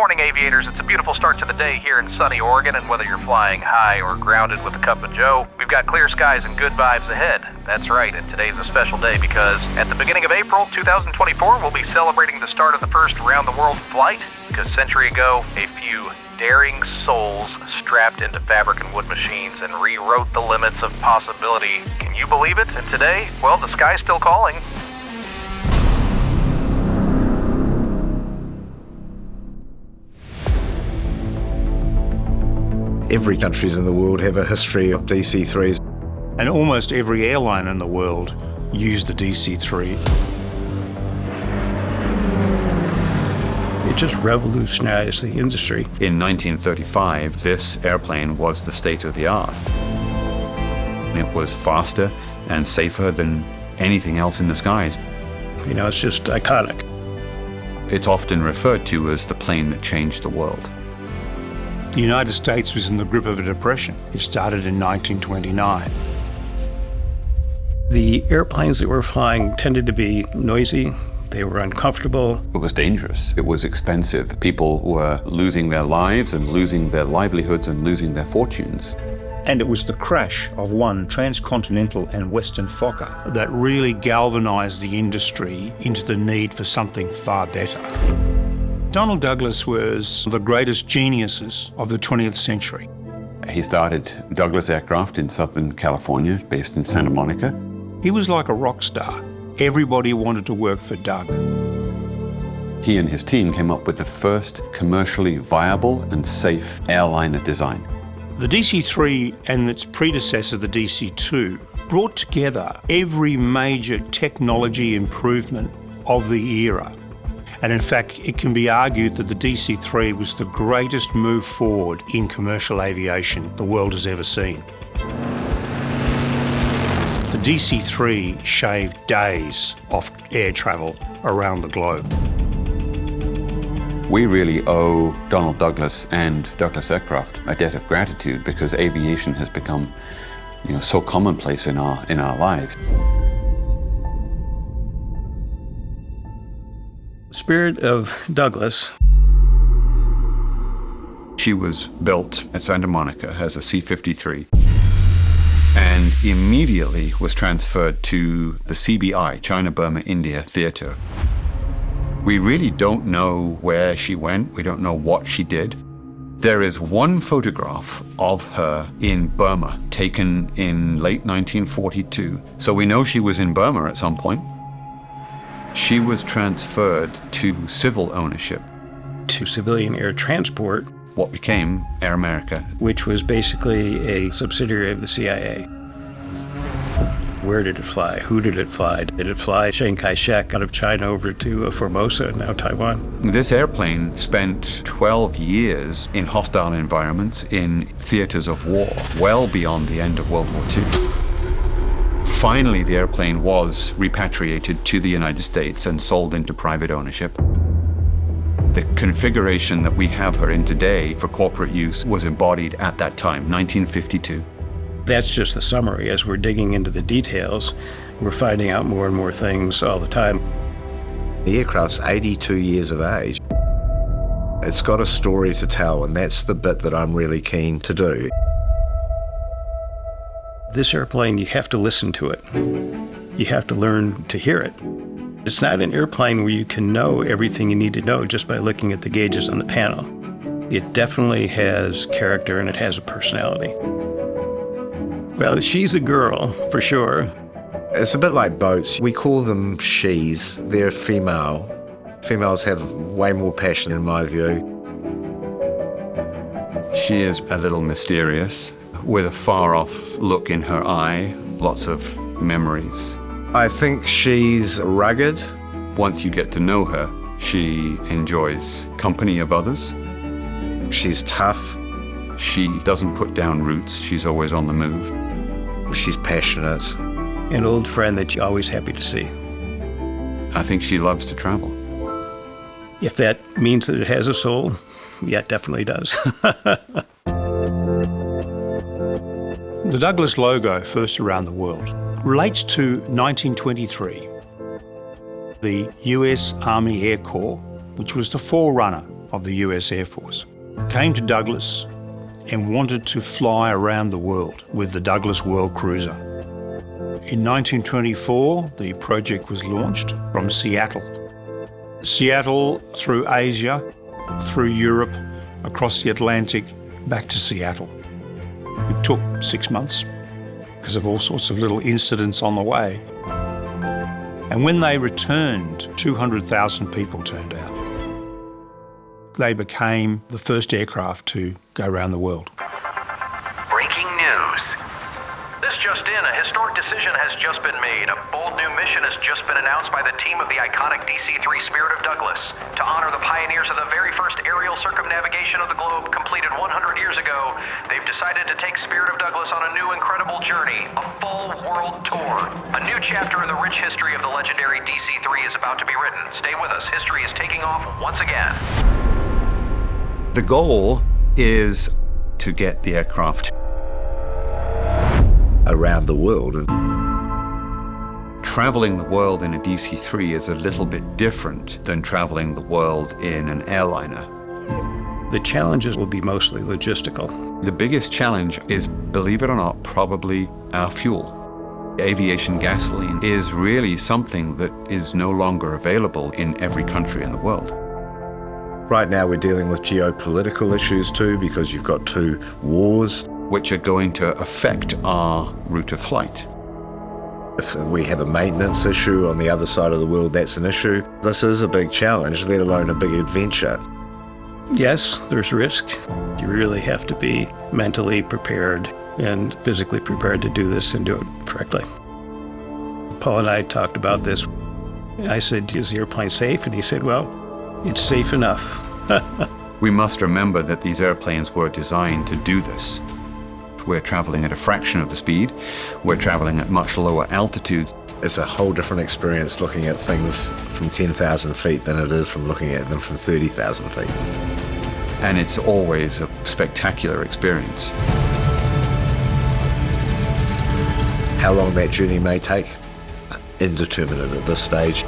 morning, aviators. It's a beautiful start to the day here in sunny Oregon, and whether you're flying high or grounded with a cup of joe, we've got clear skies and good vibes ahead. That's right, and today's a special day because at the beginning of April 2024, we'll be celebrating the start of the first round-the-world flight, because a century ago, a few daring souls strapped into fabric and wood machines and rewrote the limits of possibility. Can you believe it? And today, well, the sky's still calling. Every countries in the world have a history of DC-3s. And almost every airline in the world used the DC-3. It just revolutionized the industry. In 1935, this airplane was the state of the art. It was faster and safer than anything else in the skies. You know, it's just iconic. It's often referred to as the plane that changed the world. The United States was in the grip of a depression. It started in 1929. The airplanes that were flying tended to be noisy. They were uncomfortable. It was dangerous. It was expensive. People were losing their lives and losing their livelihoods and losing their fortunes. And it was the crash of one transcontinental and Western Fokker that really galvanized the industry into the need for something far better. Donald Douglas was the greatest geniuses of the 20th century. He started Douglas Aircraft in Southern California, based in Santa Monica. He was like a rock star. Everybody wanted to work for Doug. He and his team came up with the first commercially viable and safe airliner design. The DC-3 and its predecessor, the DC-2, brought together every major technology improvement of the era. And in fact, it can be argued that the DC-3 was the greatest move forward in commercial aviation the world has ever seen. The DC-3 shaved days off air travel around the globe. We really owe Donald Douglas and Douglas Aircraft a debt of gratitude because aviation has become, so commonplace in our lives. The spirit of Douglas. She was built at Santa Monica as a C-53 and immediately was transferred to the CBI, China, Burma, India Theater. We really don't know where she went. We don't know what she did. There is one photograph of her in Burma taken in late 1942. So we know she was in Burma at some point. She was transferred to civil ownership. To civilian air transport. What became Air America. Which was basically a subsidiary of the CIA. Where did it fly? Who did it fly? Did it fly Chiang Kai-shek out of China over to Formosa, now Taiwan? This airplane spent 12 years in hostile environments, in theaters of war, well beyond the end of World War II. Finally, the airplane was repatriated to the United States and sold into private ownership. The configuration that we have her in today for corporate use was embodied at that time, 1952. That's just the summary. As we're digging into the details, we're finding out more and more things all the time. The aircraft's 82 years of age. It's got a story to tell, and that's the bit that I'm really keen to do. This airplane, you have to listen to it. You have to learn to hear it. It's not an airplane where you can know everything you need to know just by looking at the gauges on the panel. It definitely has character and it has a personality. Well, she's a girl, for sure. It's a bit like boats. We call them she's. They're female. Females have way more passion, in my view. She is a little mysterious, with a far-off look in her eye, lots of memories. I think she's rugged. Once you get to know her, she enjoys company of others. She's tough. She doesn't put down roots. She's always on the move. She's passionate. An old friend that you're always happy to see. I think she loves to travel. If that means that it has a soul, yeah, it definitely does. The Douglas logo, first around the world, relates to 1923. The US Army Air Corps, which was the forerunner of the US Air Force, came to Douglas and wanted to fly around the world with the Douglas World Cruiser. In 1924, the project was launched from Seattle. Seattle through Asia, through Europe, across the Atlantic, back to Seattle. It took 6 months because of all sorts of little incidents on the way. And when they returned, 200,000 people turned out. They became the first aircraft to go around the world. Breaking news. This just in, a historic decision has just been made. A bold new mission has just been announced by the team of the iconic DC-3 Spirit of Douglas. To honor the pioneers of the very first aerial circumnavigation of the globe completed 100 years ago, they've decided to take Spirit of Douglas on a new incredible journey, a full world tour. A new chapter in the rich history of the legendary DC-3 is about to be written. Stay with us, history is taking off once again. The goal is to get the aircraft around the world. Traveling the world in a DC-3 is a little bit different than traveling the world in an airliner. The challenges will be mostly logistical. The biggest challenge is, believe it or not, probably our fuel. Aviation gasoline is really something that is no longer available in every country in the world. Right now we're dealing with geopolitical issues too, because you've got 2 wars. Which are going to affect our route of flight. If we have a maintenance issue on the other side of the world, that's an issue. This is a big challenge, let alone a big adventure. Yes, there's risk. You really have to be mentally prepared and physically prepared to do this and do it correctly. Paul and I talked about this. I said, is the airplane safe? And he said, well, it's safe enough. We must remember that these airplanes were designed to do this. We're traveling at a fraction of the speed. We're traveling at much lower altitudes. It's a whole different experience looking at things from 10,000 feet than it is from looking at them from 30,000 feet. And it's always a spectacular experience. How long that journey may take, indeterminate at this stage.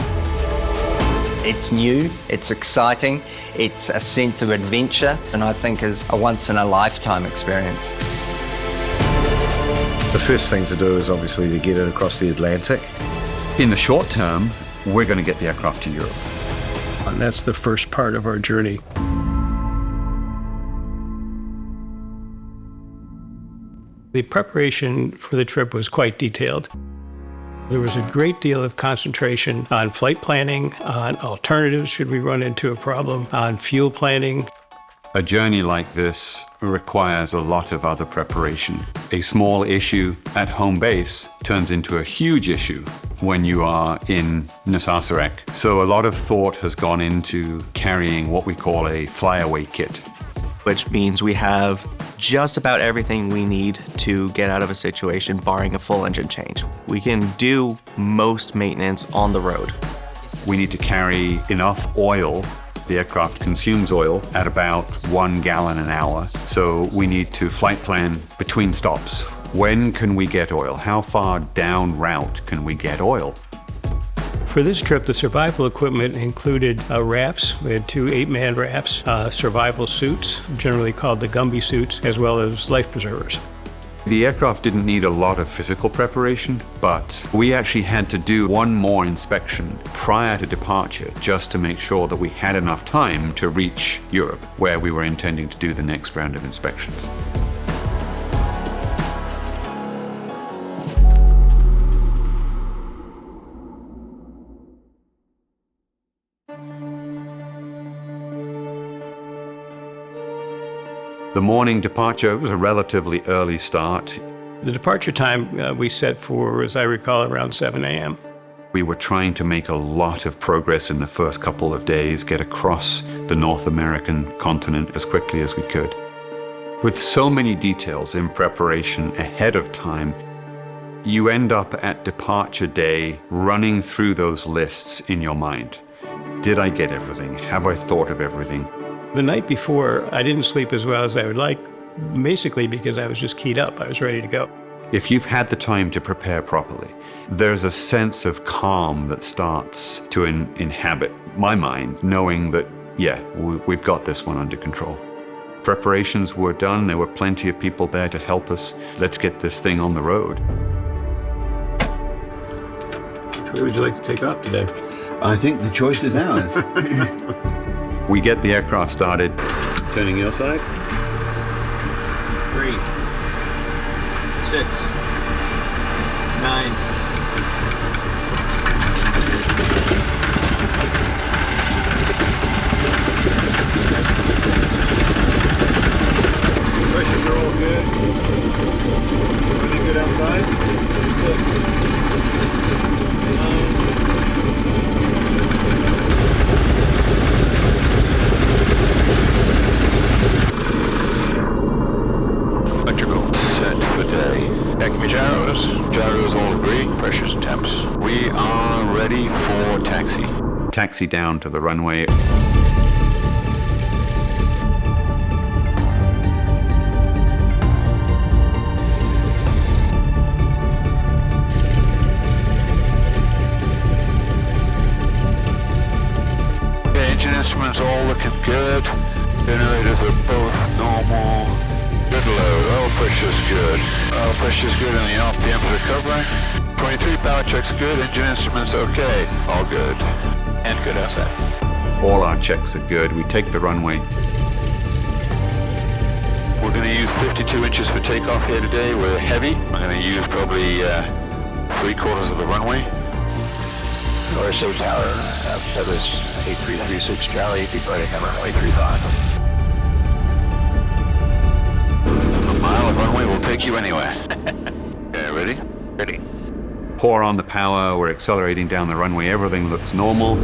It's new, it's exciting, it's a sense of adventure, and I think is a once-in-a-lifetime experience. The first thing to do is obviously to get it across the Atlantic. In the short term, we're going to get the aircraft to Europe. And that's the first part of our journey. The preparation for the trip was quite detailed. There was a great deal of concentration on flight planning, on alternatives should we run into a problem, on fuel planning. A journey like this requires a lot of other preparation. A small issue at home base turns into a huge issue when you are in Nusasarek. So a lot of thought has gone into carrying what we call a flyaway kit. Which means we have just about everything we need to get out of a situation, barring a full engine change. We can do most maintenance on the road. We need to carry enough oil. The aircraft consumes oil at about 1 gallon an hour. So we need to flight plan between stops. When can we get oil? How far down route can we get oil? For this trip, the survival equipment included rafts. We had 2 8-man rafts, survival suits, generally called the Gumby suits, as well as life preservers. The aircraft didn't need a lot of physical preparation, but we actually had to do one more inspection prior to departure just to make sure that we had enough time to reach Europe, where we were intending to do the next round of inspections. The morning departure was a relatively early start. The departure time we set for, as I recall, around 7 a.m. We were trying to make a lot of progress in the first couple of days, get across the North American continent as quickly as we could. With so many details in preparation ahead of time, you end up at departure day running through those lists in your mind. Did I get everything? Have I thought of everything? The night before, I didn't sleep as well as I would like, basically because I was just keyed up. I was ready to go. If you've had the time to prepare properly, there's a sense of calm that starts to inhabit my mind, knowing that yeah, we've got this one under control. Preparations were done. There were plenty of people there to help us. Let's get this thing on the road. Which way would you like to take off today? I think the choice is ours. We get the aircraft started. Turning your side. 3, 6, 9. Pressures are all good. Everything good outside? 6, 9. Electrical set for day. Acme gyros all agree, pressures and temps. We are ready for taxi. Taxi down to the runway. Engine instruments all looking good. Generators are both normal. Good load. Oil pressure's good. Oil pressure's good and the RPM's recovering. 23 power check's good. Engine instruments okay. All good. And good outside. All our checks are good. We take the runway. We're going to use 52 inches for takeoff here today. We're heavy. We're going to use probably 3/4 of the runway. Odyssey Tower, Feathers 8336 Charlie, departing on runway 35. A mile of runway will take you anywhere. Okay, ready? Ready. Pour on the power. We're accelerating down the runway. Everything looks normal.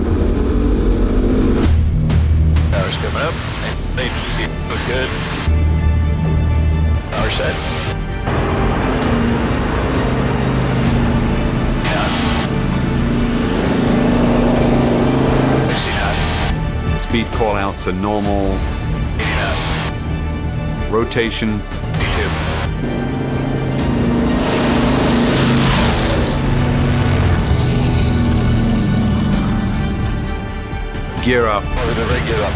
Power's coming up. They look good. Power set. Speed call-outs are normal. 80 knots. Rotation. 82. Gear up. Positive rate, gear up.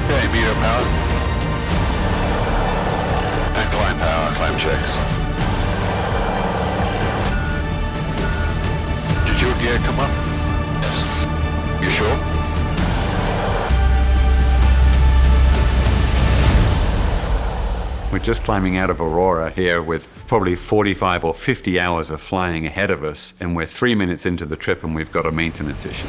Okay, meter power. And climb power, climb checks. Did your gear come up? Yes. You sure? We're just climbing out of Aurora here with probably 45 or 50 hours of flying ahead of us, and we're 3 minutes into the trip and we've got a maintenance issue.